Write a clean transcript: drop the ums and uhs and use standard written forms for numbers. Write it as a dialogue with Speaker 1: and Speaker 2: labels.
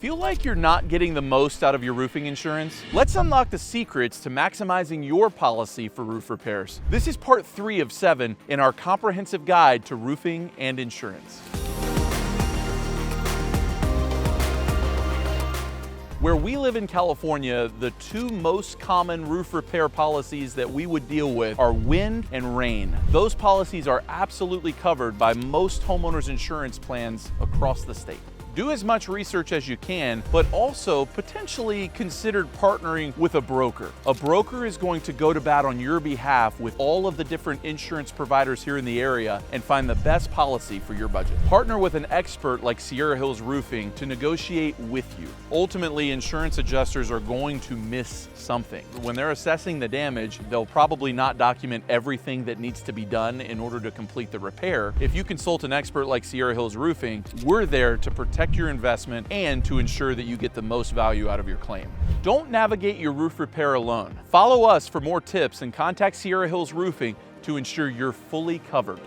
Speaker 1: Feel like you're not getting the most out of your roofing insurance? Let's unlock the secrets to maximizing your policy for roof repairs. This is part 3 of 7 in our comprehensive guide to roofing and insurance. Where we live in California, the 2 most common roof repair policies that we would deal with are wind and rain. Those policies are absolutely covered by most homeowners insurance plans across the state. Do as much research as you can, but also potentially consider partnering with a broker. A broker is going to go to bat on your behalf with all of the different insurance providers here in the area and find the best policy for your budget. Partner with an expert like Sierra Hills Roofing to negotiate with you. Ultimately, insurance adjusters are going to miss something. When they're assessing the damage, they'll probably not document everything that needs to be done in order to complete the repair. If you consult an expert like Sierra Hills Roofing, we're there to protect your investment and to ensure that you get the most value out of your claim. Don't navigate your roof repair alone. Follow us for more tips and contact Sierra Hills Roofing to ensure you're fully covered.